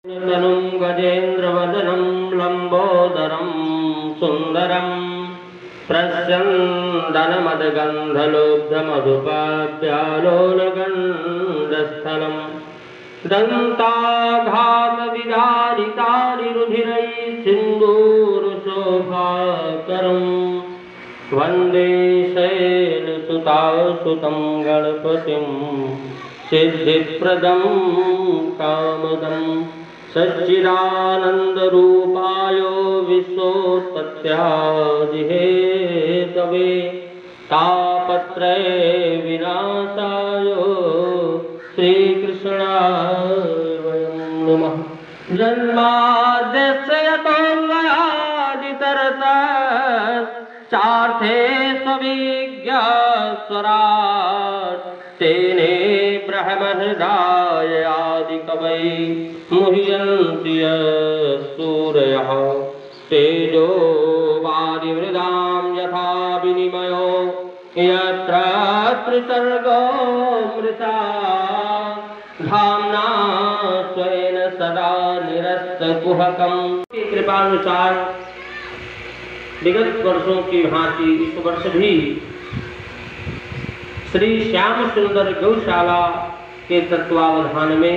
तनुं गजेन्द्रवदनं लम्बोदरं सुन्दरं प्रस्यन्दनमदगन्धलुब्धमधुपाप्यालोलगण्डस्थलं दन्ताघातविदारितानि रुधिरैः सिन्दूरशोभाकरं वन्दे शैलसुतासुतं गणपतिं सिद्धिप्रदं कामदं सच्चिदानन्दरूपाय विश्वोत्पत्त्यादिहेतवे तापत्रय विनाशाय श्रीकृष्णाय वयं नमः। जन्माद्यस्य यतोऽन्वयादितरतश्चार्थे स्वविज्ञस्वराट् तेने ब्रह्महृदाय आदिकवये मुह्यन्ति सूरयः तेजो वारिमृदां यथा विनिमयो यत्र त्रिसर्गो मृषा धाम्ना स्वेन सदा निरस्तकुहकं। कृपानुसार विगत वर्षों की भांति इस वर्ष भी श्री श्याम सुंदर गौशाला के तत्वावधान में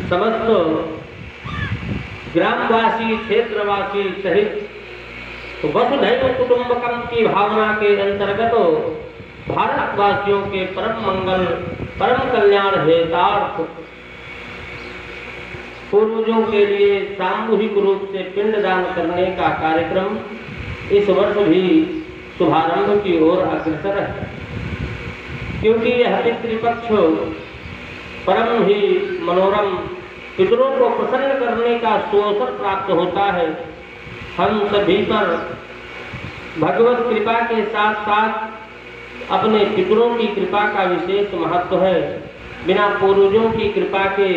समस्त ग्रामवासी क्षेत्रवासी सहित वसुधैव कुटुंबकम की भावना के अंतर्गत भारतवासियों के परम मंगल परम कल्याण हेतार्थ पूर्वजों के लिए सामूहिक रूप से पिंडदान करने का कार्यक्रम इस वर्ष भी शुभारंभ की ओर अग्रसर है, क्योंकि यह पितृपक्ष परम ही मनोरम पितरों को प्रसन्न करने का सुअवसर प्राप्त होता है। हम सभी पर भगवत कृपा के साथ साथ अपने पितरों की कृपा का विशेष महत्व है। बिना पूर्वजों की कृपा के,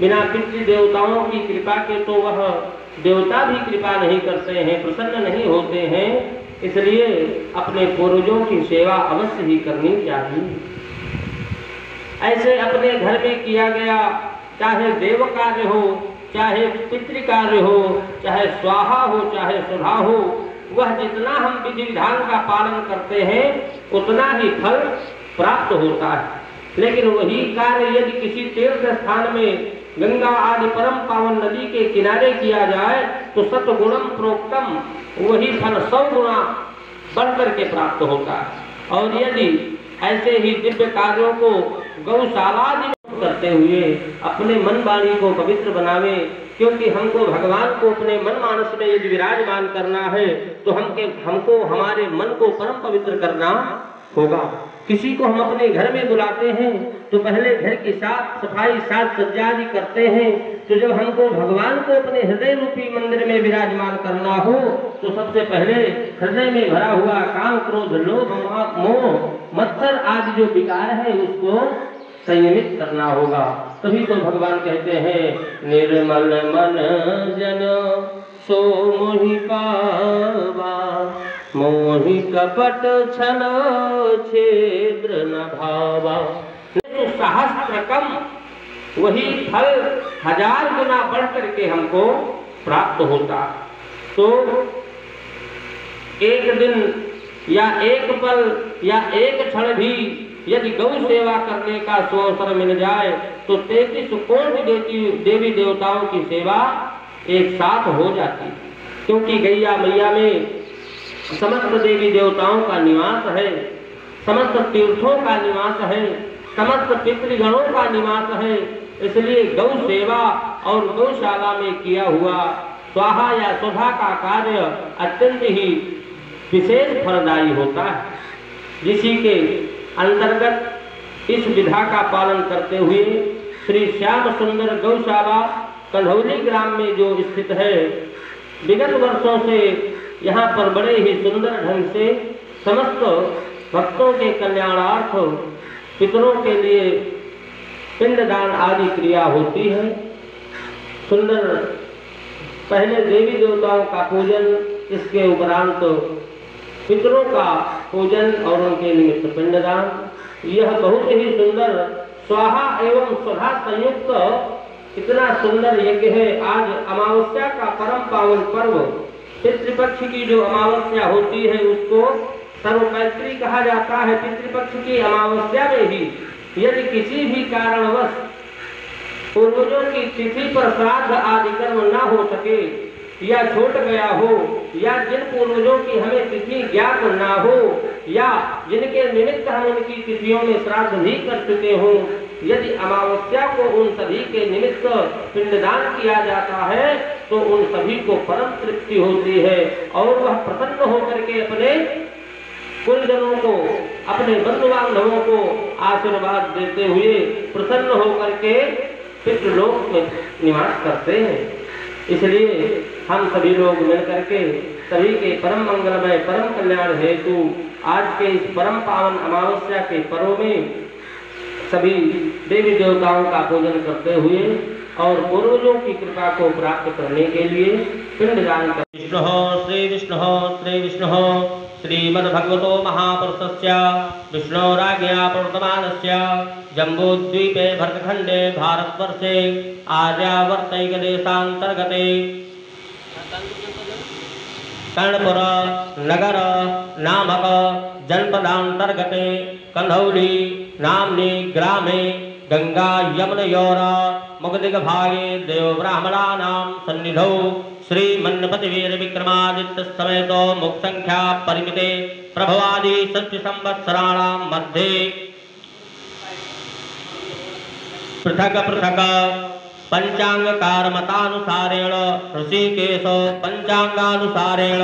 बिना पितृदेवताओं की कृपा के तो वह देवता भी कृपा नहीं करते हैं, प्रसन्न नहीं होते हैं। इसलिए अपने पूर्वजों की सेवा अवश्य ही करनी चाहिए। ऐसे अपने घर में किया गया चाहे देव कार्य हो, चाहे पितृ कार्य हो, चाहे स्वाहा हो, चाहे सुधा हो, वह जितना हम विधि विधान का पालन करते हैं उतना ही फल प्राप्त होता है। लेकिन वही कार्य यदि किसी तीर्थ स्थान में गंगा आदि परम पावन नदी के किनारे किया जाए तो सतगुणम प्रोक्तम, वही फल 100 गुना बढ़कर के प्राप्त होता है। और यदि ऐसे ही दिव्य कार्यों को गौशाला करते हुए अपने मन वाणी को पवित्र बनावे, क्योंकि हमको भगवान को अपने मन मानस में यदि विराजमान करना है तो हमको हमारे मन को परम पवित्र करना होगा। किसी को हम अपने घर में बुलाते हैं तो पहले घर की साफ सफाई साज सज्जा आदि करते हैं। तो जब हमको भगवान को अपने हृदय रूपी मंदिर में विराजमान करना हो तो सबसे पहले हृदय में भरा हुआ काम क्रोध लोभ मोह मत्सर आदि जो विकार है उसको संयमित करना होगा। तभी तो भगवान कहते हैं निर्मल मन जन सो मोहि पावा, मोहि कपट छल छेद्र न भावा। तो सहस्त्रकम, वही फल 1000 गुना बढ़ करके हमको प्राप्त होता। तो एक दिन या एक पल या एक क्षण भी यदि गौ सेवा करने का सुअवसर मिल जाए तो 33 कोटि देवी देवताओं की सेवा एक साथ हो जाती है। क्योंकि गैया मैया में समस्त देवी देवताओं का निवास है, समस्त तीर्थों का निवास है, समस्त पितृगणों का निवास है। इसलिए गौ सेवा और गौशाला में किया हुआ स्वाहा या सुधा का कार्य अत्यंत ही विशेष फलदायी होता है। जिसी के अंतर्गत इस विधा का पालन करते हुए श्री श्याम सुंदर गौशाला कंधौली ग्राम में जो स्थित है, विगत वर्षों से यहाँ पर बड़े ही सुंदर ढंग से समस्त भक्तों के कल्याणार्थ पितरों के लिए पिंडदान आदि क्रिया होती है। सुंदर पहले देवी देवताओं का पूजन, इसके उपरांत पितरों का पूजन और उनके निमित्त पिंडदान। यह बहुत ही सुंदर स्वाहा एवं स्वधा संयुक्त कितना सुंदर यज्ञ है। आज अमावस्या का परम पावन पर्व, पितृपक्ष की जो अमावस्या होती है उसको सर्वपैतृ कहा जाता है। पितृपक्ष की अमावस्या में ही यदि किसी भी कारणवश पूर्वजों की तिथि पर श्राद्ध आदि कर्म न हो सके या छूट गया हो, या जिन पूर्वजों की हमें तिथि ज्ञात न हो, या जिनके निमित्त हम उनकी तिथियों में श्राद्ध भी कर चुके हों, यदि अमावस्या को उन सभी के निमित्त पिंडदान किया जाता है तो उन सभी को परम तृप्ति होती है और वह प्रसन्न होकर के अपने कुलजनों को, अपने बंधु बांधवों को आशीर्वाद देते हुए प्रसन्न होकर के पितृलोक में निवास करते हैं। इसलिए हम सभी लोग मिलकर के सभी के परम मंगलमय परम कल्याण हेतु आज के इस परम पावन अमावस्या के पर्व में सभी देवी देवताओं का पूजन करते हुए और पूर्वजों की कृपा को प्राप्त करने के लिए पिंडदान कर श्री विष्णु श्रीमद्भगवतो महापुरुषस्य विष्णोराज्ञया प्रवर्तमानस्य जम्बूद्वीपे भरतखंडे भारतवर्षे आर्यावर्तैकदेशान्तर्गते कर्णपुर नगर नामक जनपदान्तर्गते कन्हौली नाम्नि ग्रामे गंगा यमुनयोर मुगदिगभागे देवब्राह्मणानां सन्निधौ श्रीमन्नपतिवीर विक्रमादित्य समेतो मुक्संख्या परिमिते प्रभवादि षष्टि संवत्सराणां मध्ये पृथक पृथक पंचांगकार मतानुसारेण ऋषिकेश पंचांगानुसारेण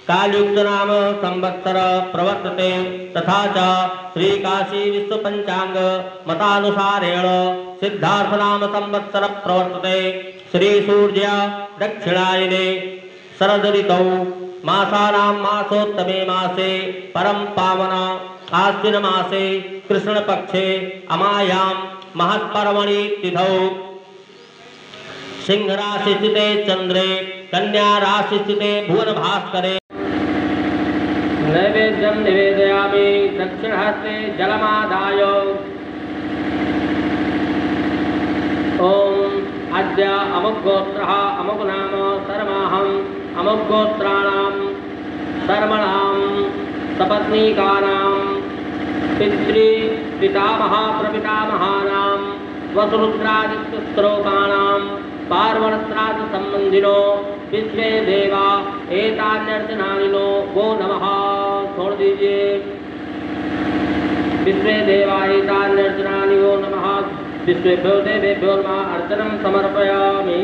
कालयुक्त नाम संवत्सर प्रवर्तते, तथा च श्री काशी विश्व पंचांग मतानुसारेण सिद्धार्थ नाम संवत्सर प्रवर्तते। श्री सूर्य दक्षिणायने शरद ऋतौ मासानां मासोत्तमे मासे परम पावन आश्विन मासे कृष्ण पक्षे अमायां महत्पर्वणि तिथौ सिंह राशि स्थिते चंद्रे कन्या राशि स्थिते भुवन भास्करे नैवेद्यं निवेदयामि। दक्षिणहस्ते जलमादाय ओम अद्य अमुगोत्रः अमुगनाम सर्वाहम् अमुगोत्राणां सर्वणां सपत्नीकानां पितृ पितामह प्रपितामहानां वसुरुद्रादित्यस्त्रोकाणां पार्वणश्राद्ध संबंधिनो विश्वे देवा एतान्यर्चनानिनो वो नमः। छोड़ दीजिए। विश्वे देवा एतान्यर्चनानि वो नमः। विश्वेभ्यो देवेभ्यो नमः अर्चनं समर्पयामि।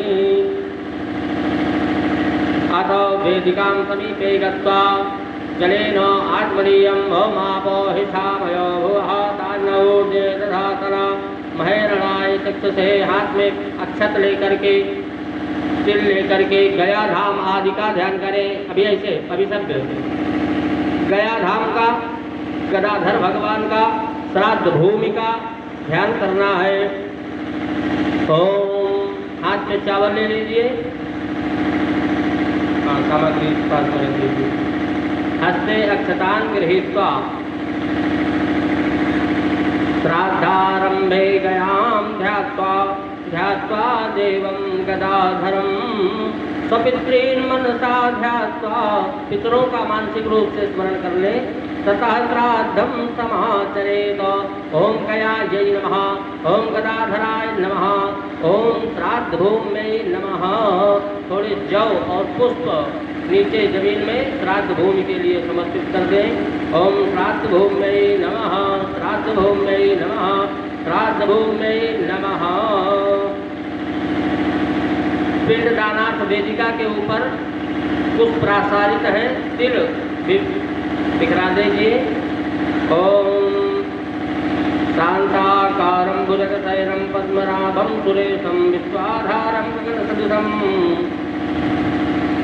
अथ वेदिकां समीपे गत्वा जलेन आत्मनीयं होमापो हिषामयो भुवः तान्नऊर्जे दधातन महेरणाय चक्षुषे। हाथ में अक्षत लेकर के तिल लेकर के गया धाम आदि का ध्यान करें। अभी ऐसे अभी सब गया धाम का, गदाधर भगवान का, श्राद्ध भूमि का ध्यान करना है। ओम हाथ में चावल ले लीजिए, सामग्री पास कर लीजिए। हस्ते अक्षतान गृहीत्वा श्राद्धारंभे गयां ध्यात्वा ध्यात्वा देवं गदाधरं स्वपितॄन् मनसा ध्यात्वा पितरों का मानसिक रूप से स्मरण कर ले। ततः श्राद्धं समाचरेत। ओम गयायै नमः, ओम गदाधराय नमः, ओम श्राद्ध भूम्यै नमः। थोड़े जौ और पुष्प नीचे जमीन में श्राद्ध भूमि के लिए समर्पित कर दें। ओम श्राद्ध भूम्यै नमः, श्राद्ध भूम्यै नमः, श्राद्ध भूम्यै नमः। पिंडदानार्थ वेदिका के ऊपर कुछ प्रासारित है, तिल बिखरा दीजिए। ओम शांताकारं भुजगशयनं पद्मनाभं सुरेशं विश्वाधारं गगनसदृशं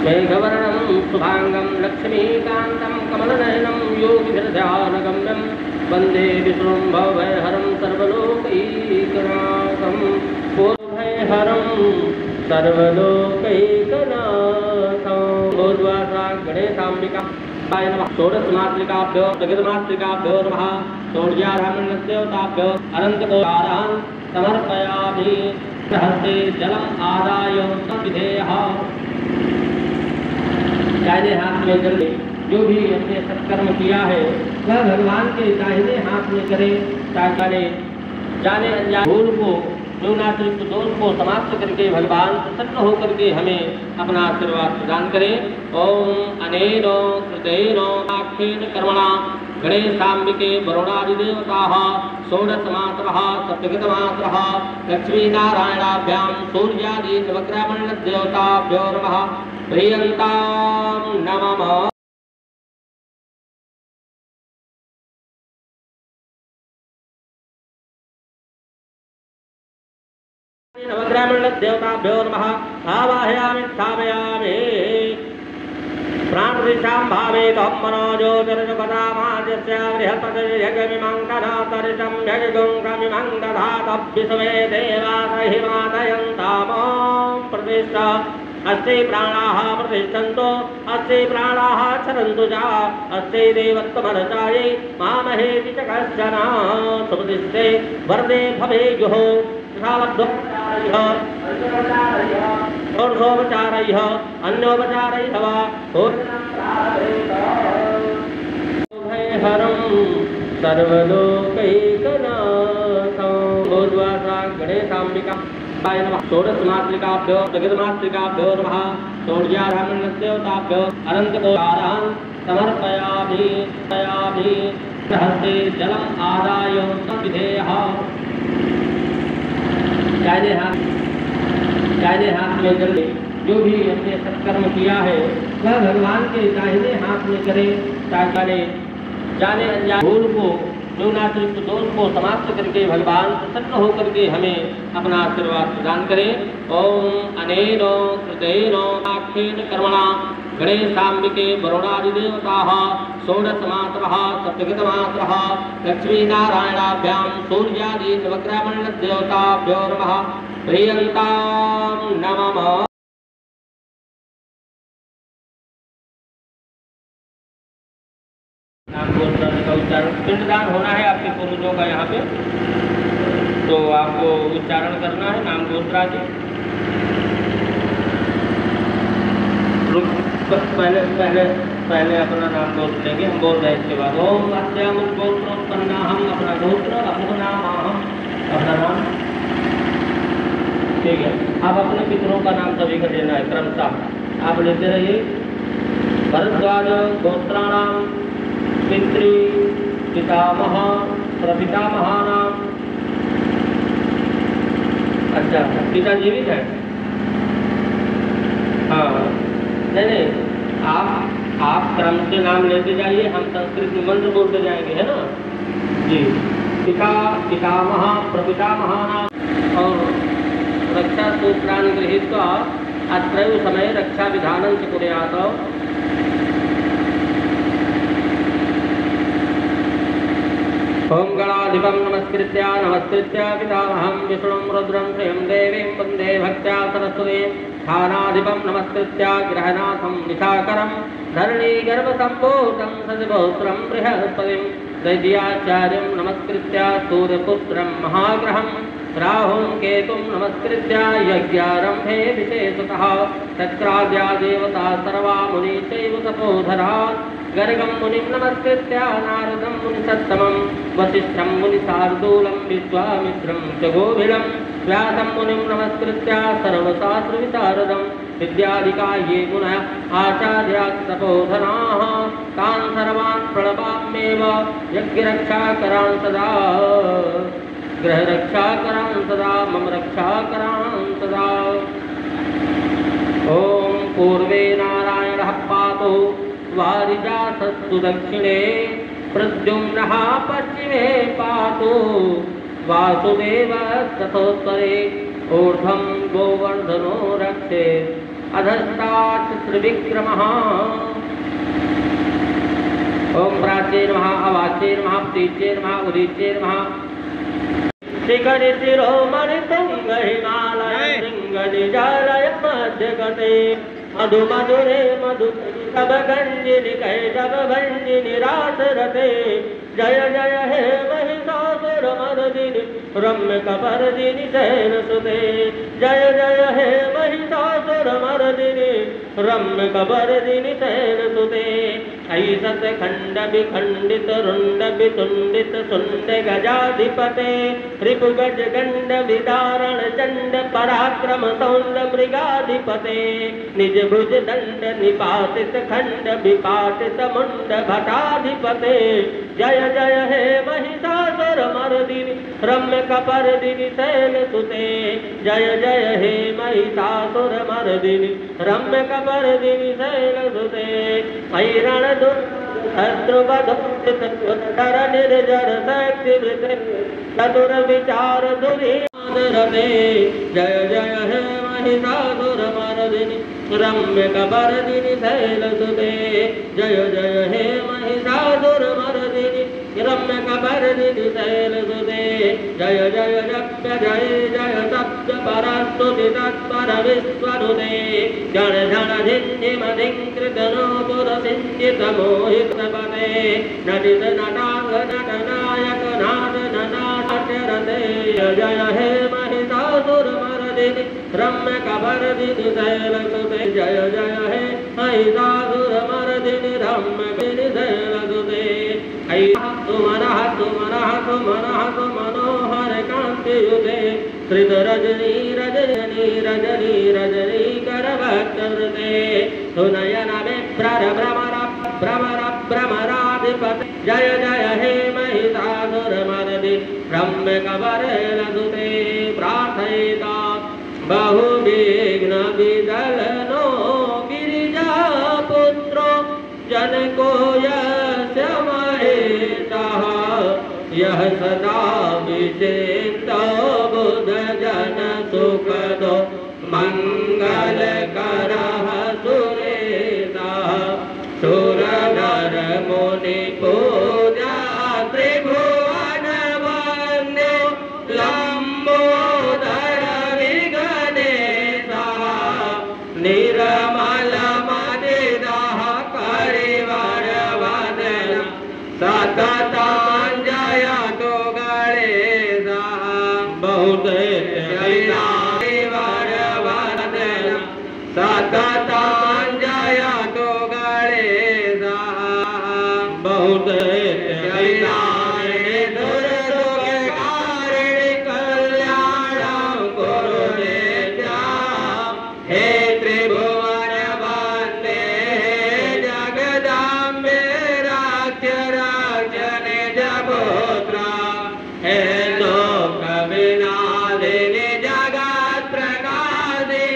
मेघवर्णं शुभांगं लक्ष्मीकान्तं कमलनयनं योगिभिर्ध्यानगम्यं वन्दे विष्णुं भवभयहरं सर्वलोकैकनाथं भवभयहरं सर्वलोकैकनाथं। भूर्वासा गणेशाम्बिका षोडशमातृकाभ्यो जगन्मातृकाभ्यो नमः। षोडशारामण्यदेवताभ्यो अनन्तकोटिकारान् समर्पयामि। हस्ते जलम आदाय संविधेयः। दाहिने हाथ में जल जो भी अपने सत्कर्म किया है वह भगवान के दाहिने हाथ में करे, ताकि जाने अनजाने भूल को न्यूनातिरिक्त दोष को समाप्त करके भगवान प्रसन्न होकर के हमें अपना आशीर्वाद प्रदान करें। ओम अनेन कृतेन साक्षेण कर्मणा गणेशाम्बिके वरुणादिदेवताः षोडशमात्रः सप्तगतमात्रः लक्ष्मीनारायणाभ्यां सूर्यादि नवग्रहमण्डलदेवताभ्यो नमः। प्रियन्तां नमः। नवग्रहमण्डलदेवताभ्यो नमः। आवाहयामि स्थापयामि प्राणऋषां भावेदहं मनोजोतिर्पदामाद्यस्य बृहस्पतिर्यज्ञमिमं तदातरितं यज्ञगुङ्गमिमं दधातभ्युसवे देवासहिमादयन्तामो प्रतिष्ठा। अस्ते प्राणाः प्रतिष्ठन्तो अस्ते प्राणाः चरन्तु च अस्ते देवत्वमर्चायै मामहेति च कश्चन। सुप्रतिष्ठे वरदे भवेयुः षोडशोपचारैः अन्योपचारैः वा भयहरं सर्वलोकैकनाथं भूर्वासा गणेशाम्बिका षोडशमातृकाभ्यो जगन्मातृकाभ्यो नमः। षोडशाब्देवताभ्यो अनन्तकोटिकारान् समर्पयामि। हस्ते जलम आदाय संविधेयः। दाहिने हाथ में जल जो भी अपने सत्कर्म किया है वह भगवान के दाहिने हाथ में करे, ताकि जाने अनजाने भूल को न्यूनातिरिक्त दोष को समाप्त करके भगवान प्रसन्न होकर के हमें अपना आशीर्वाद प्रदान करें। ओम अनेन कृतेन साक्षेण कर्मणा गणेशाम्बिके वरुणादिदेवताः षोडशमात्रः सप्तगतमात्रः लक्ष्मीनारायणाभ्यां सूर्यादि नवग्रहमण्डलदेवताभ्यो नमः। प्रियन्तां नमः। नाम गोत्र का उच्चारण पिंडदान होना है आपके पूर्वजों का यहाँ पे, तो आपको उच्चारण करना है नाम गोत्रादि। पहले अपना नाम गोत्र लेंगे, हम बोल रहे हैं इसके बाद ओम गोत्रोत्पन्ना हम अपना गोत्र अपना नाम अपना नाम। ठीक है, आप अपने पितरों का नाम सभी का लेना है क्रमशः, आप लेते रहिए। भरद्वाज गोत्राणाम पितृ पितामह प्रपितामहानाम। अच्छा, पिता जीवित है? हाँ, नहीं, आप क्रम से नाम लेते जाइए, हम संस्कृत में मंत्र बोलते जाएंगे, है ना जी। पिता पितामह प्रपितामहानाम और रक्षा सूत्रान् गृहीत्वा अत्रैव समय रक्षा विधानं च कुर्यात्। ओम गणाधिपं नमस्कृत्य पितामहं विष्णुं रुद्रं श्रियं देवीं वन्दे भक्त्या सरस्वतीं। स्थानाधिपं नमस्कृत्य ग्रहनाथं निशाकरं धरणीगर्भसम्भूतं सजगोत्रं बृहस्पतिं। दैत्याचार्यं नमस्कृत्य सूर्यपुत्रं महाग्रहं राहुं केतुं नमस्कृत्य यज्ञारम्भे विशेषतः। चक्राद्या देवता सर्वा मुनिश्चैव तपोधराः। गर्गं मुनिं नमस्कृत्य नारदं मुनिसत्तमं वसिष्ठं मुनिशार्दूलं विश्वामित्रं च गोभिलं। व्यासं मुनिं नमस्कृत्य सर्वशास्त्रविशारदं विद्याधिका ये मुनयः आचार्याः तपोधनाः। तान् सर्वान् प्रणमाम्येव यज्ञरक्षाकरान् सदा गृहरक्षाकरान् सदा मम रक्षाकरान् सदा। ओम पूर्वे नारायणः पातु वारिजासस्तु दक्षिणे प्रद्युम्नः पश्चिमे पातु वासुदेवः ततोत्तरे ऊर्ध्वं गोवर्धनो रक्षेत् अधस्तात् त्रिविक्रमः। ओम प्राच्ये नमः अवाच्ये नमः प्रतीच्ये नमः उदीच्ये नमः। शिखरि शिरोमणितुङ्ग हिमालय शृङ्गनिजालय मध्यगते मधुमधुरे मधुकैटभभञ्जिनि कैटभभञ्जिनि रासरते। जय जय हे महिषासुरमर्दिनि रम्य कपर्दिनि शयन सुते जय जय हे महिषासुर मर्दिनि रम्य कपर्दिनि शयन सुते ऐसत खंड विखंडित रुंड वितुंडित सुंड गजाधिपते रिपुगज गंड विदारण चंड पराक्रम सौंड मृगाधिपते निज भुज दंड निपातित खंड विपातित मुंड भटाधिपते जय जय हे महिषासुर मर्दिनि रम्य कपर्दिनि शैल सुते जय जय हे महिषासुर मर्दिनि रम्य कपर्दिनि शैल सुते ऐरण धर निर्जर शक्ति वृते चतुर विचार दुरीरते जय जय हे महिषासुर मर्दिनि रम्य कपर्दिनि शैल सुते जय जय हे महिषासुर मर्दिनि रम्य कपर्दिनि शैल सुते जय जय जप्य जय जय सप्त परस्तुति तत्पर विश्वनुते जन झन झिञ्झिम धिङ्कृत नूपुर सिञ्चित मोहित पते नटित नटांग नटनायक नाद ननाट्यरते जय जय हे महिषासुर मर्दिनि रम्य कपर्दिनि शैल सुते जय जय हे महिषासुर मर्दिनि रम्य कपर्दिनि शैल सुते तुमनः तुमनः तुमनः तुमनोहर कांति युते श्रित रजनी रजनी रजनी रजनी करवक्त्रते सुनयन विभ्रर भ्रमर भ्रमर भ्रमराधिपते जय जय हे महिषासुर मर्दिनि रम्य कपर्दिनि सुते प्रार्थयिता बहुविघ्न विदलनो गिरिजापुत्रो जनको यस्य महेशः यः सदा विचिन्तो बुध जन सुखदो मंगलकरः सुरेशः सुर नर मुनि पूजा त्रिभुवन वन्द्यो लंबोदर विघ्नेशः निर्मल मदिदः करिवर वदन सतताञ्जयतु गणेशः बहुत सतताञ्जयतु गणेशः बहुत दुर्दुःखकारिणि कल्याणं कुरु नित्यं हे त्रिभुवन वन्दे जगदम्बे राक्ष्य राक्ष्य निज पुत्र हे लोक विनाशिनि जगत् प्रकाशि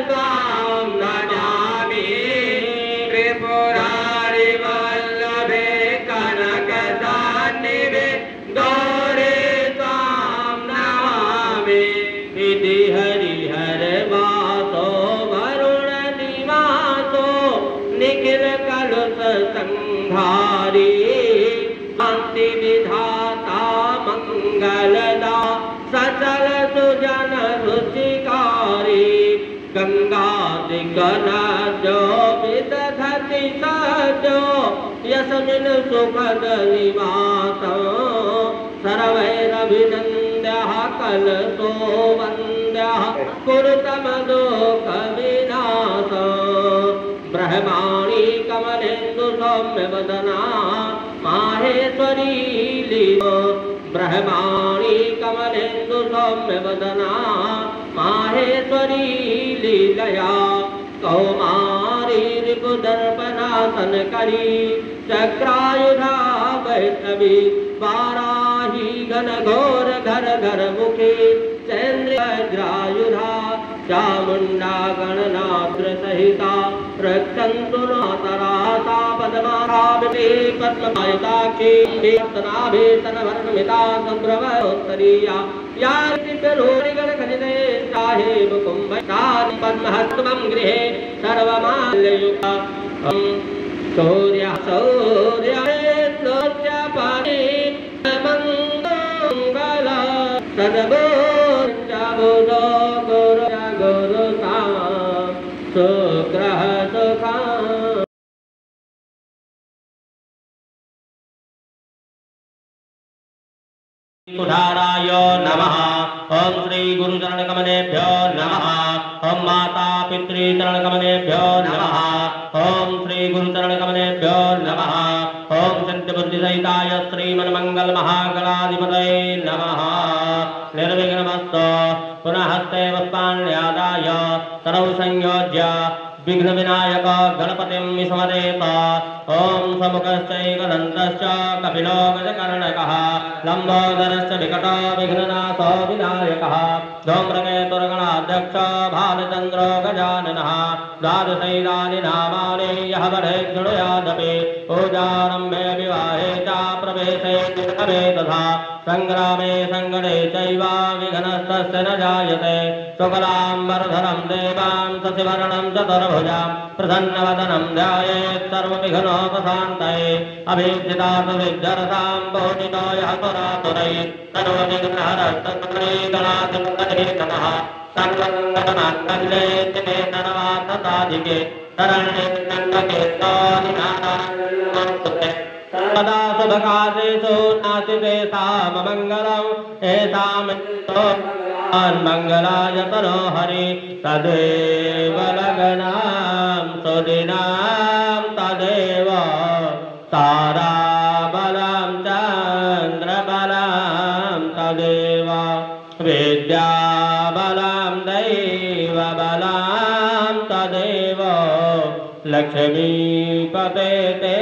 त्वां नमामि त्रिपुरारि वल्लभे कनकदान्निभे गौरी त्वां नमामि इति हरिहर वासो वरुण निवासो निखिल कलुष संहारी शांति विधाता मंगलदा सचल सुजन रुचिकारी गंगादिगनजो विदधति सजो यस्मिन् सुखद निवासो सर्वैरभिनन्द्यः कलशो वन्द्यः कुरुतमलोकविनाशो ब्रह्माणि कमलेन्दु सौम्यवदना माहेश्वरी लीला ब्रह्माणि कमलेन्दु सौम्यवदना माहेश्वरी लीलया कौमारी रिपुदर्पणासनकरी चक्रायुधा वैष्णवी वाराही घन घोर घर घर मुखी चैन्द्रवज्रायुधा चामुण्डा गणनाद्र सहिता रक्षन्तु नातरासा पद्माराभिते पद्मपायिताक्षी स्तनाभिस्तनवर्णमिता सम्भ्रमोत्तरीया या दिव्यरोहिगणखचिते चाहे मुकुम्भचारि पद्महस्तं गृहे सर्वमाल्ययुक्ता शौर्य शौर्येन्द्रोच्यपाणि मङ्गला सद्बोधो गुरु गुरुता सुग्रह सुखा कुठाराय नमः। ओम श्री गुरुचरण कमलेभ्यो नमः। ओम माता पितृचरण कमलेभ्यो नमः। ओम श्री गुरुचरण कमलेभ्यो नमः। ओम सिद्धिबुद्धिसहिताय श्रीमन्मंगल महागणाधिपतये नमः। निर्विघ्नमस्तु। पुनः हस्ते पुष्पाण्यादाय सरौ संयोज्य विघ्न विनायक गणपतिं विस्मरेत। ओम समुखश्चैकदन्तश्च कपिलो गजकर्णकः लम्बोदरश्च विकटो विघ्ननाथो विनायकः धूम्रकेतुर्गणाध्यक्ष भालचन्द्रो गजाननः। द्वादशैतानि नामानि यः वदेत् शृणुयादपि पूजारम्भे विवाहे च प्रवेशे निर्गमे तथा संग्रामे संकटे चैव विघ्नस्तस्य न जायते। शुक्लाम्बरधरं देवां शशिवर्णं चतुर्भुजां प्रसन्नवदनं ध्यायेत् सर्वविघ्नोपशान्तये। अभिजितार्थसिद्ध्यर्थां पूजितो यः सुरासुरैः सर्वविघ्नहरस्तस्मै गणाधिपतये नमः। सर्वमङ्गलमाङ्गल्ये शिवे सर्वार्थसाधिके शरण्ये त्र्यम्बके गौरि नारायणे सदा शुभकार्येषु नास्ति साममङ्गलम् एतां मङ्गलाय तनो हरि तदेव लग्नां सुदिनां तदेव ताराबलं चन्द्रबलं तदेव विद्याबलं दैवबलं तदेव लक्ष्मीपते ते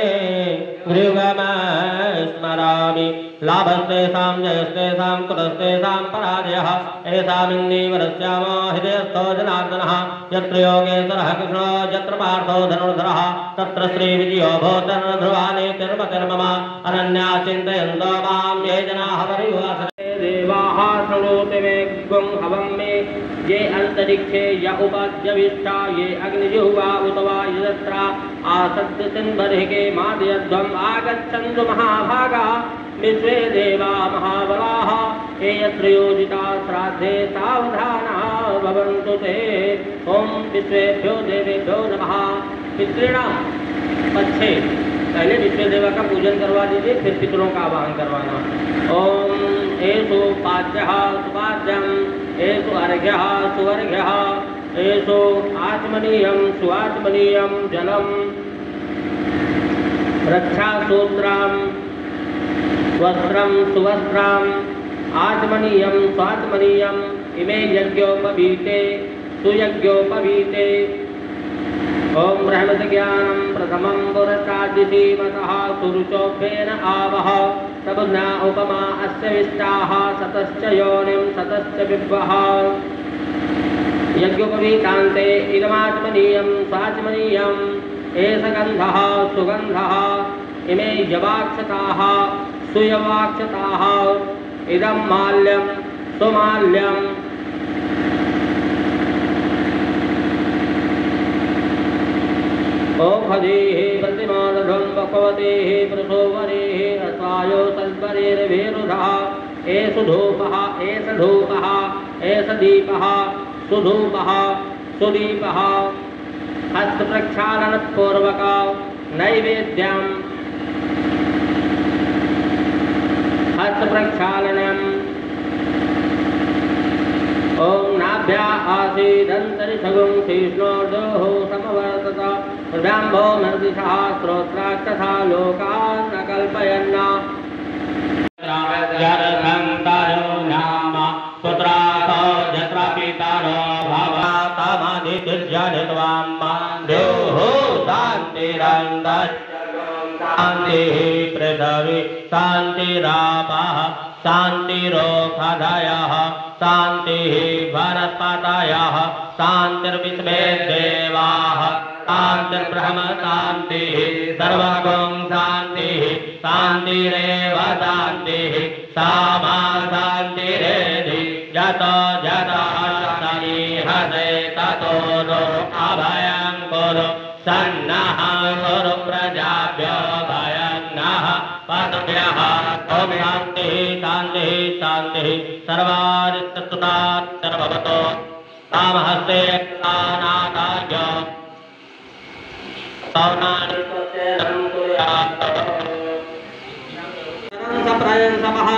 गृहमस्मरामि। लाभस्तेषां जयस्तेषां कुलस्तेषां पराजयः एषामिन्दीवरस्यामो हृदयस्थो जनार्दनः। यत्र योगेश्वरः कृष्णो यत्र पार्थो धनुर्धरः तत्र श्रीविजयो भूतर्ध्रुवानेतिर्मतिर्मम। अनन्या चिन्तयन्तो मां ये जनाः परिवासते देवाः शृणोतु मे गुं हवं मे ये अन्तरिक्षे य उपाद्यविष्टा ये अग्निजिह्वा उत वा यजत्रा आसद्य सिन्बर्हिके मादयध्वम् आगच्छन्तु महाभागा विश्वे देवा महाबलाः ये यत्र योजिता श्राद्धे सावधानाः भवन्तु ते। ओम विश्वेभ्यो देवेभ्यो नमः। पितॄणां पक्षे पहले विश्व देवा का पूजन करवा दीजिए, फिर पितरों का आवाहन करवाना। ओम एषु पाद्यः सुपाद्यं एषु अर्घ्यः सुवर्घ्यः एषु आचमनीयं सुआचमनीयं जलं रक्षासूत्रं वस्त्रं सुवस्त्रम् आचमनीयं स्वाचमनीयम् इमे यज्ञोपवीते सुयज्ञोपवीते। ओम ब्रह्मज्ञानं प्रथमं पुरस्ताद्धिमतः सुरुचोभ्येन आवह तबुना उपमा अस्य विष्टाः सतश्च योनिं सतश्च विभ्वः। यज्ञोपवीतान्ते इदमाचमनीयं स्वाचमनीयम् एष गन्धः सुगन्धः इमे यवाक्षताः सुयवाक्षताः इदं माल्यं सुमाल्यम्। ओखधेः प्रतिमादधं बकवतेः प्रसोवरेः रसायो सल्परेर्भेरुधः एष धूपः एष धूपः एष दीपः सुधूपः सुदीपः। हस्तप्रक्षालनपूर्वक नैवेद्यं हस्तप्रक्षालनम्। ओम नाभ्या आसीदन्तरिषगुं तीक्ष्णोर्दोः समवर्तत प्रजाम्भो नर्दिशः श्रोत्राक्षथा लोकान् न कल्पयन्। जरसन्तायो नाम पुत्रासो यत्र पितरो भवतामधितिर्जनित्वां देवो शान्तिरन्तरिक्षं शान्तिः पृथिवी शान्तिरापः शान्तिरोषधयः शान्तिः वनस्पतयः शान्तिर्विश्वे देवाः शान्तिर्ब्रह्म शान्तिः सर्वगुं शान्तिः शान्तिरेव शान्तिः सा मा शान्तिरेधि यतो यतो शरीहते ततो नो अभयं कुरु सन्नः कुरु प्रजाभ्यो भयन्नः पद्भ्यः। ओम शान्तिः शान्तिः शान्तिः सर्वारिष्टस्तुतात्तरभवतो तामहस्ते नादाय सप्रयं समः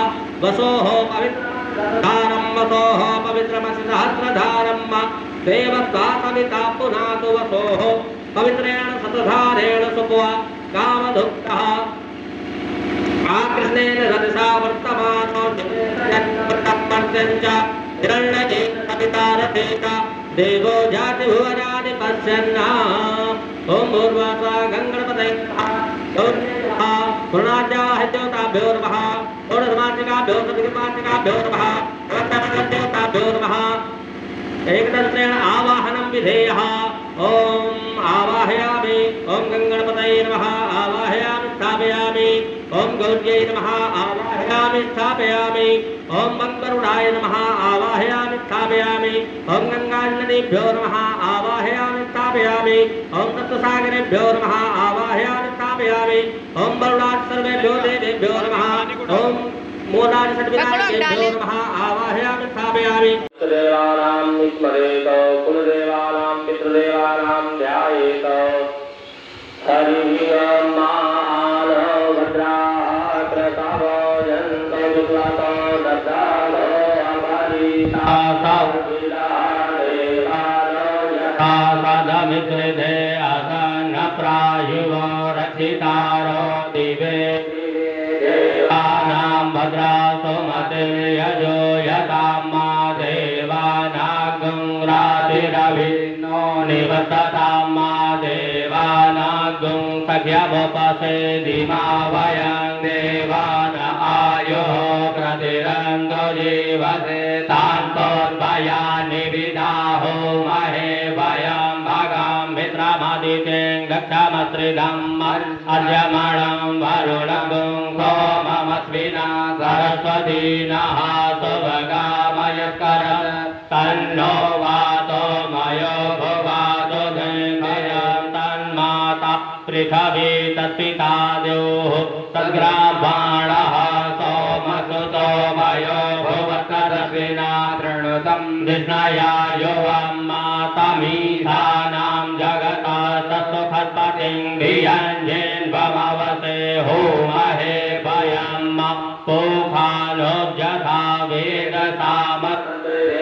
वसोः पवित्रधारं वसोः पवित्रमसि सहस्रधारं देवत्वासविता पुनातु वसोः पवित्रेण शतधारेण सुप्वा कामधुक्तः आकृष्णेन रजसा वर्तमानो हिरण्यकेन सविता रथेन देवो जाति भुवनानि पश्यन्ना ओम भूर्भुवः गङ्गणपतये नमः पूर्णाद्याः देवताभ्यो नमः पूर्णधर्मात्मिकाभ्यो सद्गतिमात्मिकाभ्यो नमः देवताभ्यो नमः एकदन्तेन आवाहनं विधेयः ओम आवाहयामि ओम गङ्गणपतये नमः आवाहयामि स्थापयामि ओम गौर्यै नमः आवाहयामि स्थापयामि ओम मंगरुडाय नमः आवाहयामि स्थापयामि ओम गंगानदीभ्यो नमः आवाहयामि स्थापयामि ओम सप्तसागरेभ्यो नमः आवाहयामि स्थापयामि ओम वरुणात् सर्वेभ्यो देवेभ्यो नमः ओम मूलानि षड्विधानेभ्यो नमः आवाहयामि स्थापयामि देवानां स्मरेत कुलदेवानां पितृदेवानां ध्यायेत हरिः ओम मित्रे आसन प्रायुवो रक्षितारो दिवे देवानां भद्रा सोमते यजो यताम्मा देवानागं रातिरभिन्नो निवसताम्मा देवानागं सख्यमुपसे दिमा वयं देवान आयो प्रतिरङ्गो जीवसे तान्तोद्भयानि विदाहो महे वयं भगं मित्रमदितें गच्छामस्त्रिदम् अर्यमणं वरुणगुं सोममस्विना सरस्वती नः सुभगामयस्कर तन्नो वातो मयो भुवातो धैर्यं तन्माता पृथिवी तत्पिता द्योः तद्ग्राह्मणः सोमसुतो मयो भुवत्करस्विना तृणुतं धिष्णया यो मातामीशानां जगता सत्सुखत्पतिं धियञ्जेन्वमवसे होमहे वयं पोखानोज्जथा वेदसामत्रे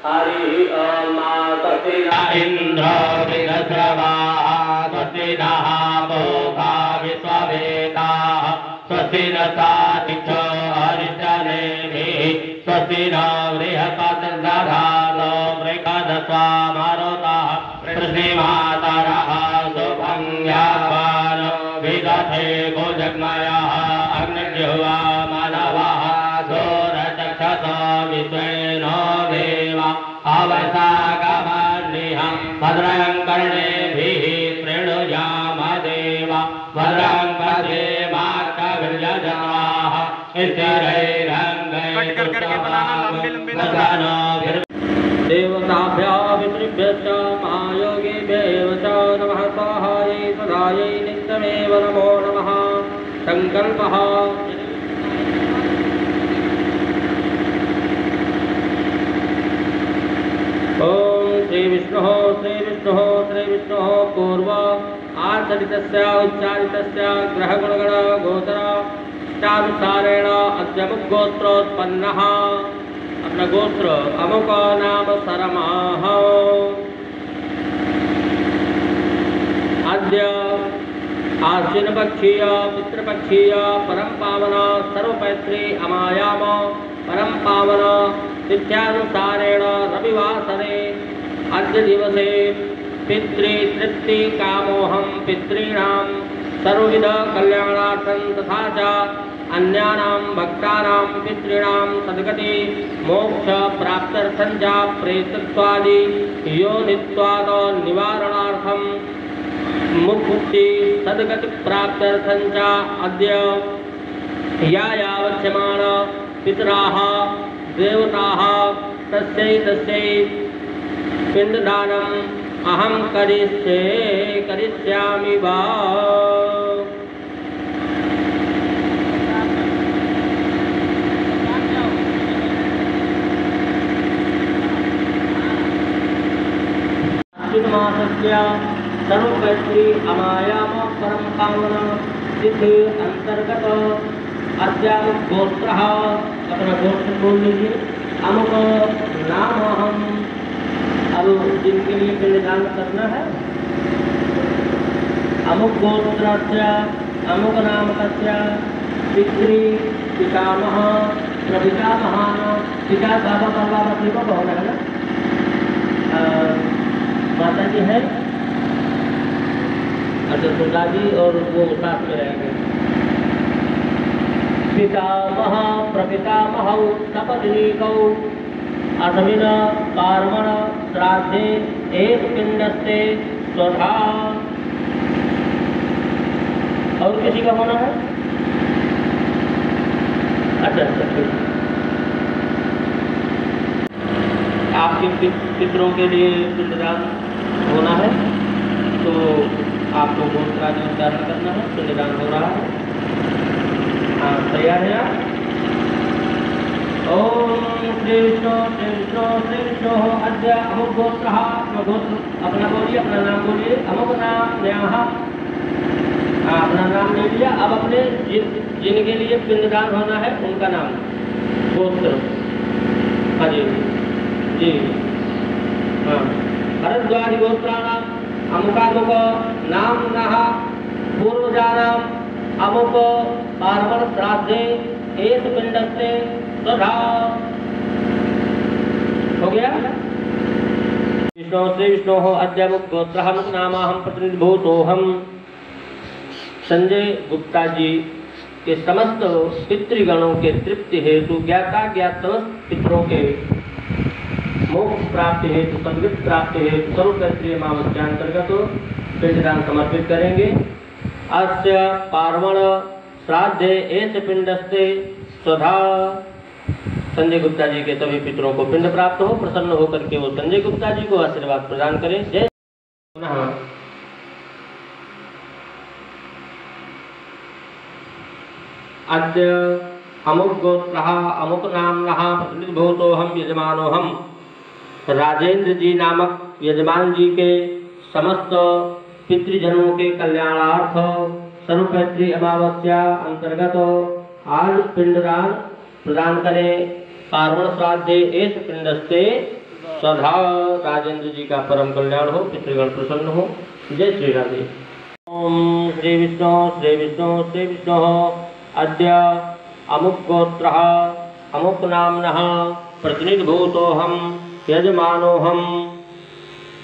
हरि ओम तस्या इंद्र विरस्रवाः स्वस्तिनः पोखा विश्ववेदाः स्वस्तिरसातिथो हरिष्ठनेमिः स्वस्तिनो बृहस्पतिर्दधातो बृहदस्वा मरुतः पृथ्वीमातरः सुभङ्ग्यावानो विदधे भुजग्मयः अग्निर्जिह्वा मानवः सूरचक्षसो विश्वेनो देवा अवसागमन्निहं भद्रं कर्णेभिः शृणुयाम देवा भद्रं पश्येमाक्षभिर्यजत्राः देवताभ्यो पितृभ्यश्च महायोगिभ्येव च नमः सहायै सदायै नित्यमेव नमो नमः संकल्पः ओम श्री विष्णुः पूर्व आचरितस्य उच्चारितस्य ग्रहगुणगण गोत्र इष्टानुसारेण अद्य मुग्गोत्रोत्पन्नः अपना गोत्र अमुक नाम सरमाः अद्य आश्विन पक्षीय पितृपक्षीय परम पावन सर्वपैत्री अमायाम परम पावन तिथ्यानुसारेण रविवासरे अद्य दिवसे पितृतृप्ति कामोहं पितॄणां सर्वविध कल्याणार्थं तथा च अन्यानां भक्तानां पितॄणां सद्गति मोक्ष प्राप्त्यर्थं च प्रेतत्वादि योनित्वाद निवारणार्थं मुक्ति सद्गति प्राप्त्यर्थं च अद्य यावच्छ्यमाण पितराः देवताः तस्यै पिंडदानम् अहं करिष्यामि वा। आश्विन मासस्य सर्वपैत्री अमायाम परम पावन तिथि अंतर्गत अद्यामुक गोत्र, अपना गोत्र बोल लीजिए। अमुक नाम हम, अब जिनके लिए पिंडदान करना है, अमुक गोत्रस्य अमुक नाम तस्य पितृ पितामह प्रपितामह, पिता बाबा बाबा बकरी को बहुत है ना, माता जी है, अच्छा सुधा जी और वो साथ में रहेंगे। पितामह प्रपितामह सपत्नीकौ अस्मिन् कर्मण श्राद्धे एक पिंडस्ते स्वधा। और किसी का होना है? अच्छा आपके पितरों के लिए पिंडदान होना है तो आपको गोत्र आदि उच्चारण करना है। पिंडदान हो रहा है, हाँ तैयार है आप? ओम श्री विष्णु श्री विष्णु श्री विष्णु अद्य अमुक गोत्र, अपना बोलिए, अपना नाम बोलिए। अमुक नाम यहाँ अपना नाम ले लिया। अब अपने जिनके लिए पिंडदान होना है उनका नाम, गोत्र। हाँ जी जी, हाँ। भरद्वाज गोत्राणाम अमुकामुक नाम नः पूर्वजानाम अमुक पार्वण श्राद्धे एस पिंडस्ते स्वधा। हो गया? विष्णु श्री विष्णु अद्यामुक गोत्र अमुक नाम हम प्रतिनिधिभूतोहम। संजय गुप्ता जी के समस्त पितृगणों के तृप्ति हेतु, ज्ञाता ज्ञात समस्त पितरों के मोक्ष प्राप्ति हेतु, सद्गति प्राप्ति हेतु सर्वक्षत्रिय अमावस्यांतर्गत पिंडदान समर्पित करेंगे। अस्य पार्वण श्राद्धे एस पिंडस्ते स्वधा। संजय गुप्ता जी के सभी पितरों को पिंड प्राप्त हो, प्रसन्न होकर के वो संजय गुप्ता जी को आशीर्वाद प्रदान करें। जय। अद्य अमुक गोत्र अमुक नाम्नः प्रतिनिधिभूतोहम यजमानोहम। राजेंद्र जी नामक यजमान जी के समस्त पितृजनों के कल्याणार्थ सर्वपैत्री अमावस्या अंतर्गत आज पिंडदान प्रदान करें। पार्वण श्राद्धे एस पिंडस्ते स्वधा। राजेंद्र जी का परम कल्याण हो, पितृगण प्रसन्न हो। जय श्री राधे। ओम श्री विष्णु श्री विष्णु श्री विष्णु अद्य अमुक गोत्र अमुक नाम्नः प्रतिनिधिभूतोहम यजमानोहम।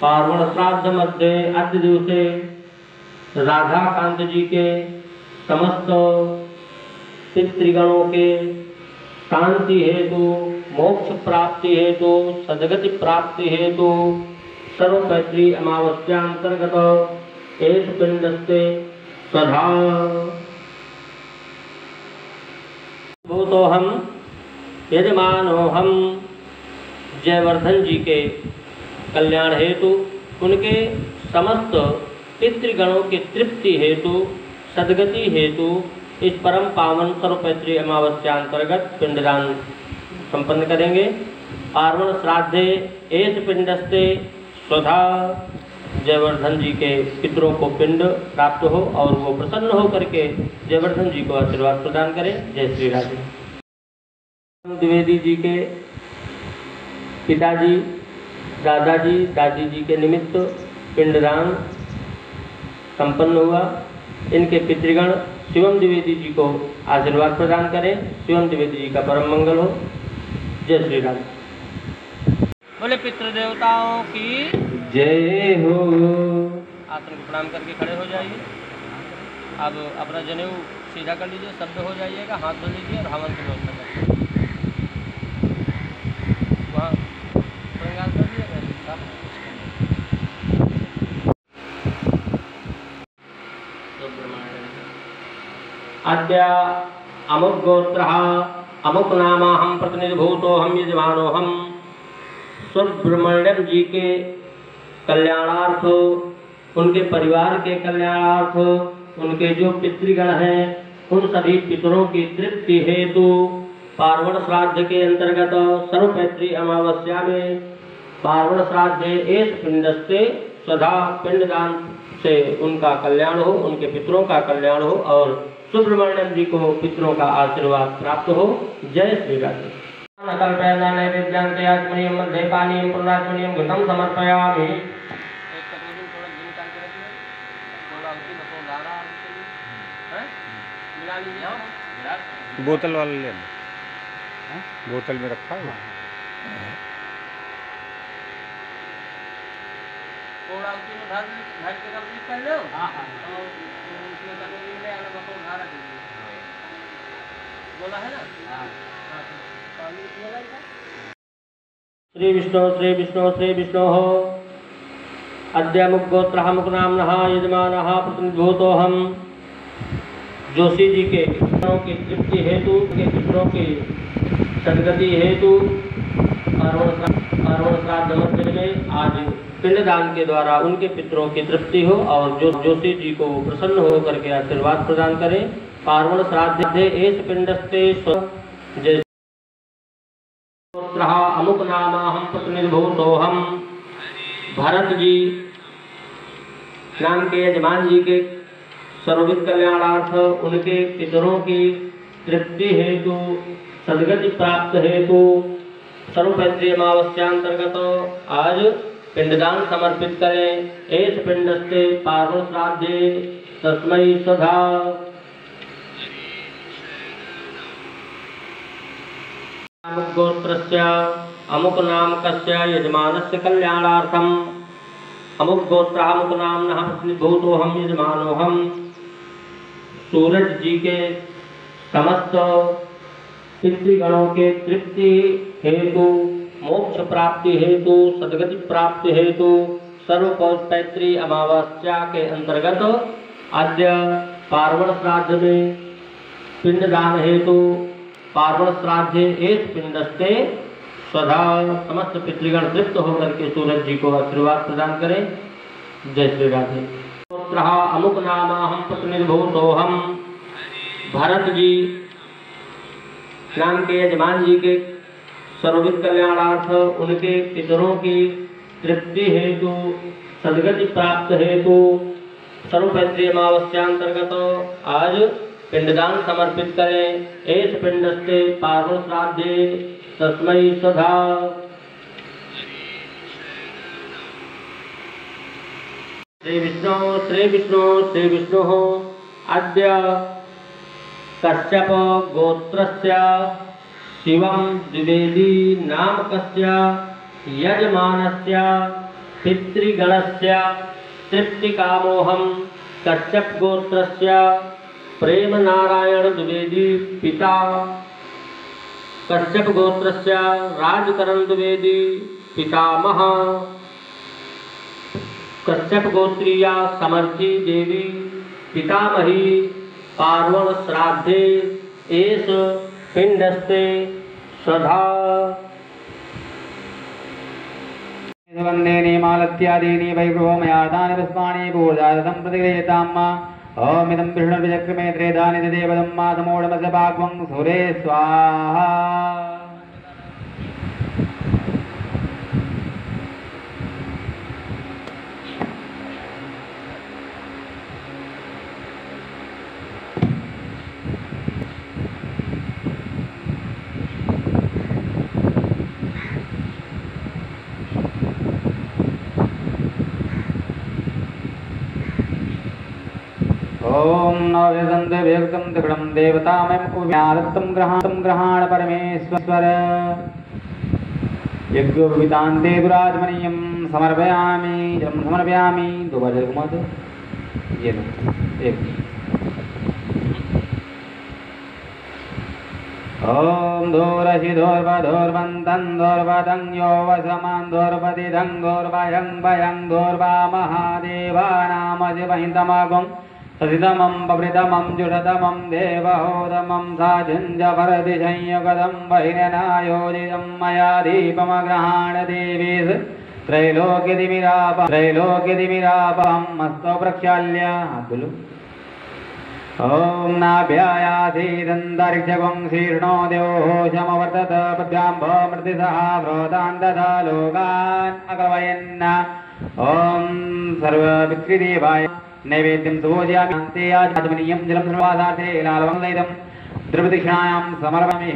पार्वण श्राद्ध मध्य अद्य दिवसे राधाकांत जी के समस्त पितृगणों के शांति हेतु, मोक्ष प्राप्ति हेतु, सद्गति प्राप्ति हेतु सर्वपैत्री अमावस्या अंतर्गत एस पिंडस्ते स्वधा। भूतोहम यजमानोहम। जयवर्धन जी के कल्याण हेतु, उनके समस्त पितृगणों की तृप्ति हेतु, सद्गति हेतु इस परम पावन सर्वपैत्री अमावस्या अंतर्गत पिंडदान संपन्न करेंगे। पार्वण श्राद्धे एस पिंडस्ते स्वधा। जयवर्धन जी के पितरों को पिंड प्राप्त हो और वो प्रसन्न हो करके जयवर्धन जी को आशीर्वाद प्रदान करें। जय श्री राधे। द्विवेदी जी के पिताजी, दादाजी, दादी जी के निमित्त पिंडदान संपन्न हुआ। इनके पितृगण शिवम द्विवेदी जी को आशीर्वाद प्रदान करें। शिवम द्विवेदी जी का परम मंगल हो। जय श्री राधे। बोले पितृदेवताओं की जय हो। आसन को प्रणाम करके खड़े हो जाइए। अब अपना जनेऊ सीधा कर लीजिए, शब्द हो जाइएगा, हाथ धो लीजिए और हवन की व्यवस्था करिए। वहाँ श्रृंगार कर दिया अद्य अमुक गोत्र अमुक नामाहम प्रतिनिधिभूतोहम यजमानोहम। सुब्रमण्यम जी के कल्याणार्थ, उनके परिवार के कल्याणार्थ, उनके जो पितृगण हैं उन सभी पितरों की तृप्ति हेतु पार्वण श्राद्ध के अंतर्गत सर्वपैत्री अमावस्या में पार्वण श्राद्धे एस पिंडस्ते स्वधा पिंडदान से उनका कल्याण हो, उनके पितरों का कल्याण हो और सुब्रमण्यम जी को पितरों का आशीर्वाद प्राप्त हो। जय श्री राधे। कल्पयाना नैवेद्यां त्यागमणियं मध्ये पानीयं पुण्डाचमणियं घृतं समर्पयामि। बोतल वाला ले लो, बोतल में रखा है। श्री विष्णु श्री विष्णु श्री विष्णु अद्य मुखगोत्रः मुखनाम्नः यजमानः प्रतिनिभूतोऽहम्। जोशी जी के पितरों की तृप्ति हेतु, के पितरों की सदगति हेतु पार्वण श्राद्ध मध्य में आज पिंडदान के द्वारा उनके पितरों की तृप्ति हो और जो जोशी जी को प्रसन्न होकर के आशीर्वाद प्रदान करें। पार्वण श्राद्धे एष पिंडस्ते जय अमुक नामाहं प्रतिनिर्भूतोऽहम्। भरत जी नाम के यजमान जी के सर्वविध कल्याणार्थ उनके पितरों की तृप्ति हेतु, सदगति प्राप्त हेतु सर्वपैतृ अमावस्यांतर्गत आज पिंडदान समर्पित करें। एष पिंडस्ते पार्वण श्राद्धे तस्मै सदा। अमुक गोत्रस्य अमुक नामकस्य यजमानस्य कल्याणार्थम् अमुक गोत्रः अमुक नाम्नः प्रतिनिभूतोऽहम् यजमानोऽहम्। सूरज जी के समस्त पितृगणों के तृप्ति हेतु, मोक्ष प्राप्ति हेतु, सदगति प्राप्ति हेतु सर्वपैतृ अमावस्या के अंतर्गत आद्य पार्वण श्राद्ध में पिंडदान हेतु पार्वण श्राद्धे एष पिंडस्ते सदा समस्त पितृगण तृप्त होकर के सूरज जी को आशीर्वाद प्रदान करें। जय श्री राधे। अमुक नामाहं प्रतिनिर्भूतोऽहम्। भरत जी नाम के यजमान जी के सर्वविध कल्याणार्थ उनके पितरों की तृप्ति हेतु, सदगति प्राप्त हेतु सर्वपैतृ अमावस्यांतर्गत आज पिंडदान समर्पित करें। एष पिंडस्ते पार्वण श्राद्धे तस्मै सदा। श्री विष्णु श्री विष्णु श्री विष्णु अद्य कश्यप गोत्रस्य शिवं द्विवेदी नामकस्य यजमानस्य पितृगणस्य तृप्तिकामोऽहं। कश्यप गोत्रस्य प्रेम नारायण द्विवेदी पिता, कश्यप गोत्रस्य राजकरण द्विवेदी पितामह, कश्यप गोत्रीया समर्थी देवी पितामही। पार्वण श्राद्धे एष पिंडस्ते सदा। वंदे निमालत्यादीनि वैभवमया दानि पुष्पाणि पूजार्थं प्रतिगृह्यताम्। ओम इदं विष्णुर्विचक्रमे त्रेधानि देवदं मातमोढमस्य भागवं सुरे स्वाहा। ओम नवदंत व्यक्तं दृढं देवतामयं कुव्यादत्तं ग्रहाण परमेश्वर। यज्ञोपवीतान्ते दुराजमनीयं समर्पयामि, जलं समर्पयामि। दो बार घुमा दो, ये लो एक। ओम धोरहि धोर्वधोर्वन्तं धोर्वदं यो वसमान् धोर्वदिदं धोर्वयं वयं धोर्वा महादेवानामजिवहितमगं सदिदमं पवृतमं जुषतमं देवहोदमं साजुञ्जभरतिशंयुगदं बहिर्नायोजितं मया दीपमग्रहाण देवीस् त्रैलोक्यतिमिरापहं मस्तो प्रक्षाल्य। ओम नाभ्यायासीदन्तरिक्षगं शीर्णो देवोषमवर्तत पद्भ्यां भमृतिसः व्रोतान् दधा लोकान् अकलवयन् ओम सर्वपितृदेवाय नैवेद्यं सुभोजयामि अन्ते आचमनीयं जलं सर्वासार्थे लालवङ्गलयितं द्रवदक्षिणायां समर्पयामि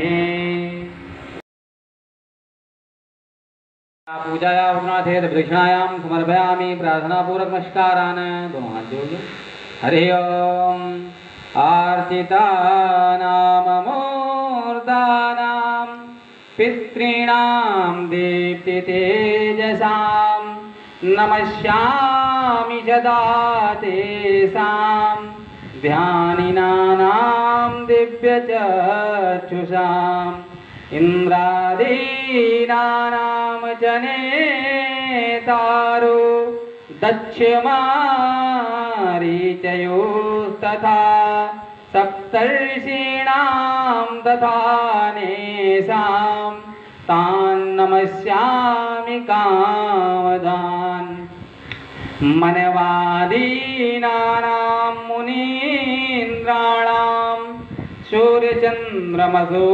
पूजाया उन्नाथे द्रवदक्षिणायां समर्पयामि प्रार्थनापूर्वक नमस्कारान् दोनों हाथ जोड़िए हरि ओम आर्चितानाममूर्धानां पितॄणां दीप्तितेजसां नमस्यामि सदा तेषां ध्यानिनानां दिव्यचक्षुषाम् इन्द्रादीनानां जनेतारो दक्ष्यमारीचयोस्तथा सप्तर्षीणां तथा नेषां तान् नमस्यामि कामदान् मनवादीनानां मुनीन्द्राणां सूर्यचन्द्रमसो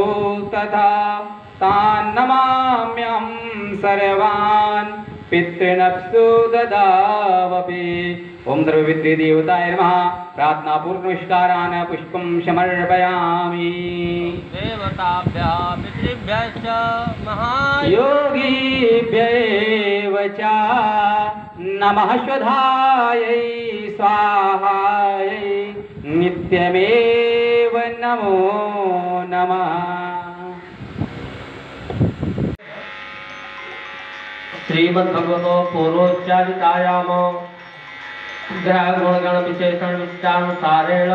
तथा तान् नमाम्यहं सर्वान् पितृनप्सु ददावपि ओम सर्वपितृदेवताय नमः प्रार्थनापूर्वक नमस्कारान् पुष्पं समर्पयामि देवताभ्यः पितृभ्यश्च योगीभ्यैव च नमः स्वधायै स्वाहायै नित्यमेव नमो नमः श्रीमद्भगवतो पूर्वोच्चारितायाम ग्रह गुणगण विशेषण विशिष्टानुसारेण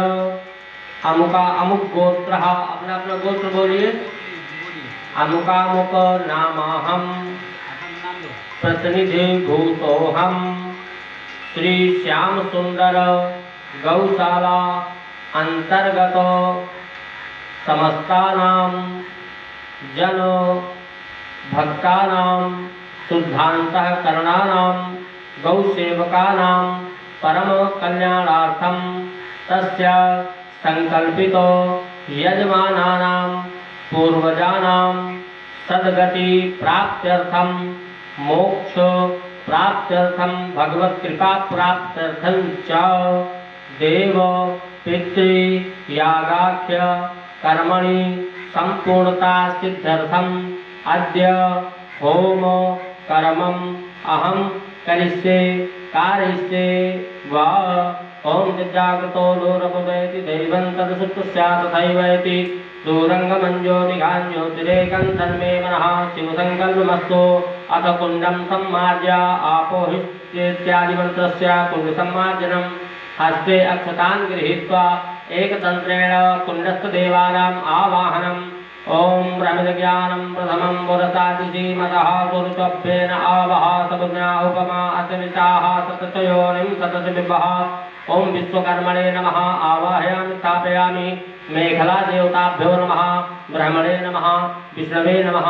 अमुका अमुक गोत्र अपना अपना गोत्र बोलिए अमुकामुक नामाहम प्रतिनिधि भूतोहम श्री श्याम सुंदर गौशाला अंतर्गत समस्तानां जन भक्तानां शुद्धान्तःकरणानां गौसेवकानां परम कल्याणार्थं तस्य संकल्पितो यजमानानां पूर्वजानां सद्गति प्राप्त्यर्थं मोक्ष प्राप्त्यर्थं भगवत् कृपा प्राप्त्यर्थं च देव पितृ यागाख्य कर्मणि संपूर्णता सिद्ध्यर्थं अद्य होम कर्मम् अहं करिष्ये कारयिष्ये वा ओम जागृतो दूरपवेति दैवं तदसुप्तस्यात् तथैवेति दूरङ्गमञ्ज्योतिगाञ्ज्योतिरेकं तन्मे मनः शिवसङ्कल्पमस्तु अथ कुण्डं सम्मार्ज्य आपोहित्येत्यादिमन्त्रस्य कुण्डसम्मार्जनं हस्ते अक्षतान् गृहीत्वा एकतन्त्रेण कुण्डस्थदेवानाम् आवाहनम् ओम ब्रह्मज्ञानं प्रथमं पुरसादिजीमतः सुरुचभ्येन आवह सबज्ञा उपमा असनिताः सततयोनिं सततविभः ओम विश्वकर्मणे नमः आवाहयामि स्थापयामि मेखला देवताभ्यो नमः ब्रह्मणे नमः विष्णवे नमः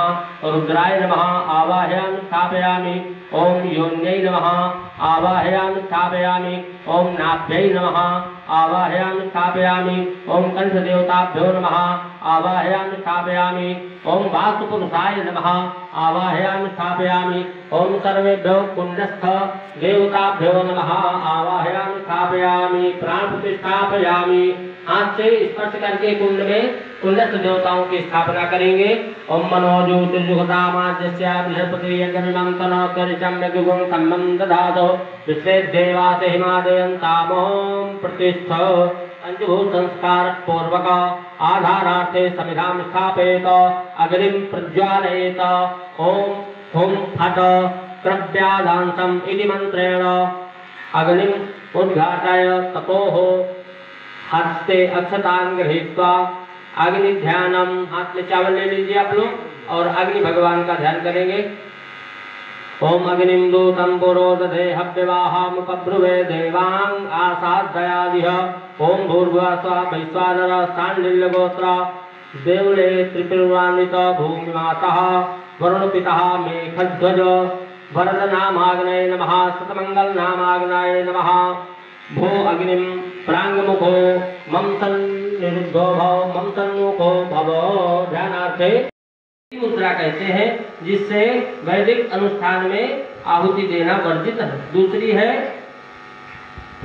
रुद्राय नमः आवाहयामि स्थापयामि ओम योन्यै नमः आवाहयामि स्थापयामि ओम नाभ्यै नमः आवाहयामि स्थापयामि ओम कंठदेवताभ्यो नमः आवाहयामि स्थापयामि ओम वास्तुपुरुषाय नमः आवाहयामि स्थापयामि ओम सर्वेभ्यो कुण्डस्थ देवताभ्यो नमः आवाहयामि स्थापयामि प्राण प्रतिष्ठापयामि हाथ से स्पर्श करके कुंड में कुंडस्थ देवताओं की स्थापना करेंगे ओम मनोज्योतिर्जुगतामाज्यस्य बृहस्पति यज्ञमंतन करिषं यज्ञगुं सम्मं दधातो विश्वे देवास हिमादयन्तामोम प्रतिष्ठ पंचभूत संस्कार पूर्वक आधारार्थे समिधां स्थापयेत अग्निं प्रज्वालयेत ओम हुं फट क्रव्यादांसम् इति मंत्रेण अग्निं उद्घाटय ततोः हस्ते अक्षतान् गृहीत्वा अग्नि ध्यानम हाथ में चावल ले लीजिए आप लोग और अग्नि भगवान का ध्यान करेंगे ओम अग्निं दूतं पुरोदधे हव्यवाहामुपब्रुवे देवांग आसादयादिह ओम भूर्भुवः स्वः वैश्वानर सांडिल्यगोत्र देवले त्रिपुरान्वित भूमिमातः वरुणपितः मेघध्वज वरदनामाग्नये नमः सतमंगलनामाग्नये नमः भो अग्निं प्रांगमुखो मम सन्निरुद्धो भव मम सन्मुखो भव ध्यानार्थे मुद्रा कहते हैं, जिससे वैदिक अनुष्ठान में आहुति देना वर्जित है। दूसरी है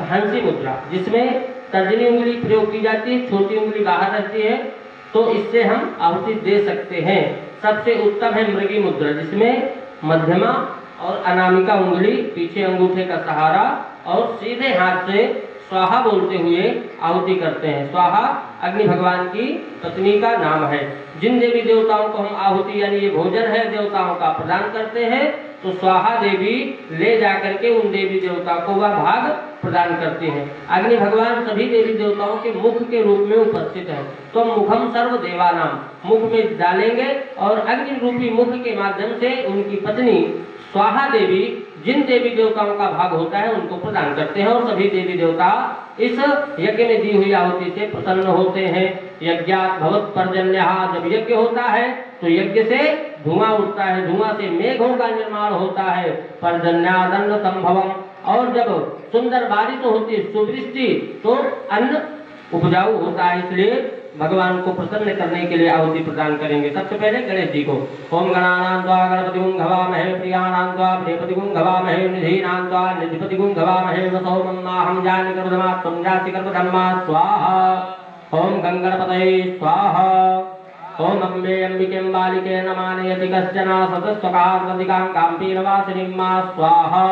हंसी मुद्रा, जिसमें तर्जनी उंगली प्रयोग की जाती है, छोटी उंगली बाहर रहती है, तो इससे हम आहुति दे सकते हैं। सबसे उत्तम है मृगी मुद्रा, जिसमें मध्यमा और अनामिका उंगली पीछे अंगूठे का सहारा और सीधे हाथ से स्वाहा बोलते हुए आहुति करते हैं। स्वाहा अग्नि भगवान की पत्नी का नाम है। जिन देवी देवताओं को हम आहुति यानी ये भोजन है देवताओं का प्रदान करते हैं, तो स्वाहा देवी ले जाकर के उन देवी देवता को वह भाग प्रदान करते हैं। अग्नि भगवान सभी देवी देवताओं के मुख के रूप में उपस्थित है, तो मुखम सर्व देवानाम, मुख में डालेंगे और अग्नि रूपी मुख के माध्यम से उनकी पत्नी स्वाहा देवी जिन देवी देवताओं का भाग होता है उनको प्रदान करते हैं, और सभी देवी देवता इस यज्ञ में दी हुई आहुति से प्रसन्न होते हैं। यज्ञात् भवत् पर्जन्यः, जब यज्ञ होता है तो यज्ञ से धुआं उठता है, धुआं से मेघों का निर्माण होता है। पर्जन्यादन्न संभवम, और जब सुंदर बारिश होती है, सुवृष्टि, तो अन्न उपजाऊ होता है। इसलिए भगवान को प्रसन्न करने के लिए आहुति प्रदान करेंगे। सबसे पहले गणेश जी को ओम गणानां त्वा गणपतिगुं घवामहे, प्रियाणां त्वा प्रियपतिगुं घवामहे, निधीनां त्वा निधिपतिगुं घवामहे, वसो मन्नाहं जानि कर्मधमात्मं जाति कर्मधर्मा स्वाहा। ओम गंगणपतये स्वाहा। ओम अम्बे अंबिकें बालिके नमानयति कश्चन सतस्वकार्वदिकां काम्पीरवासिनीं मा स्वाहा।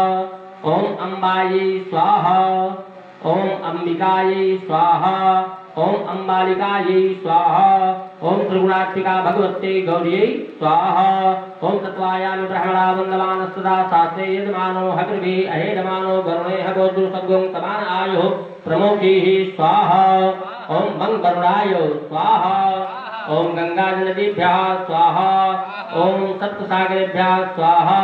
ओम अम्बायै स्वाहा। ओम अंबिकायै स्वाहा। ओम अम्बालिकायै स्वाहा। ओम त्रिगुणात्मिका भगवत्यै गौर्यै स्वाहा। ओम तत्वायामि ब्रह्मणा वन्दमानस्तदा शास्त्रे यजमानो हविर्भिः अहेडमानो वरुणेह गोद्रुसद्गुं समान आयुः प्रमोखीः स्वाहा। ओम मंग वरुणाय स्वाहा। ओम गंगा नदीभ्यः स्वाहा। ओम सप्तसागरेभ्यः स्वाहा।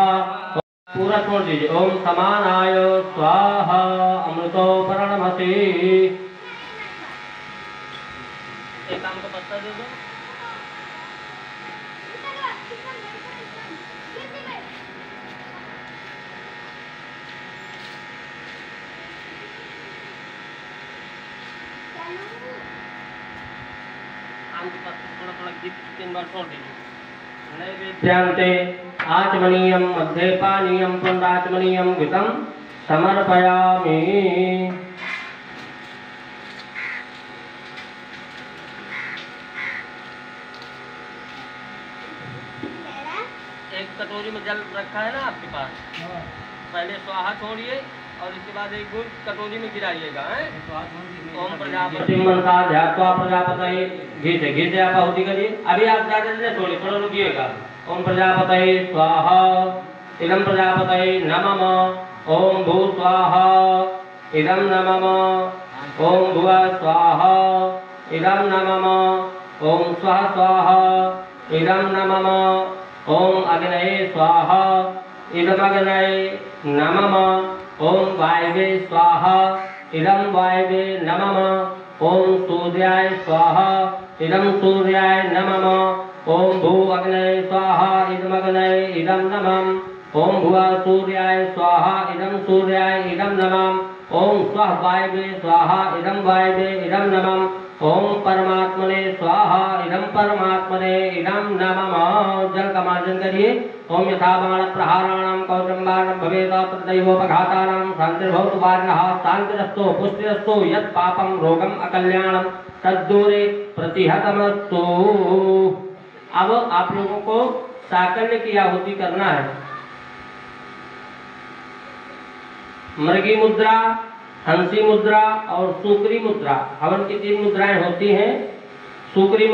पूरा छोड़ दीजिए। ओम समानाय स्वाहा। अमृतो पर्णमसि। एक आम का पत्ता दे दो। आम के पत्ते थोड़ा थोड़ा दीप 3 बार छोड़ दीजिए। नैवेद्यांते आचमनीयं मध्ये पानीयं पुनराचमनीयं घृतं समर्पयामि। एक कटोरी में जल रखा है ना आपके पास, पहले स्वाहा छोड़िए और इसके बाद एक गुड़ कटोरी में गिराइएगा। ओम प्रजापति मनसा ध्यात्वा प्रजापतये, घी से आप आहुति करिए। अभी आप ज्यादा से छोड़िए, थोड़ा रुकिएगा। ओम प्रजापतये स्वाहा। इदं प्रजापतये नमः। ओम भू स्वाहा। इदं नमः। ओम भुवः स्वाहा। इदं नमः। ओम स्वः स्वाहा। इदं नमः। ओम अग्नये स्वाहा। इदमग्नये नमः। ओम वायवे स्वाहा। इदं वायवे नमः। ओम सूर्याय स्वाहा। इदं सूर्याय नमः। ओम भू अग्नये स्वाहा। इदमग्नये इदं नमः। ओम भुवः सूर्याय स्वाहा। इदं सूर्याय इदं नमः। ओम स्वः वायवे स्वाहा। इदं वायवे इदं नमः। ओम परमात्मने स्वाहा। इदं परमात्मने इदं नमः। जल का मार्जन करिए। ओम यथा बाण प्रहाराणां कवचं बाणं भवेत् तद्दैवोपघातानां शान्तिर्भवतु वारिणः शान्तिरस्तु पुष्टिरस्तु यत् पापं रोगम् अकल्याणं तद्दूरे प्रतिहतमस्तु। अब आप लोगों को साकल्य की आहुति करना है। मृगी मुद्रा, हंसी मुद्रा और सूकरी मुद्रा, हवन की 3 मुद्राएं होती हैं। सूकरी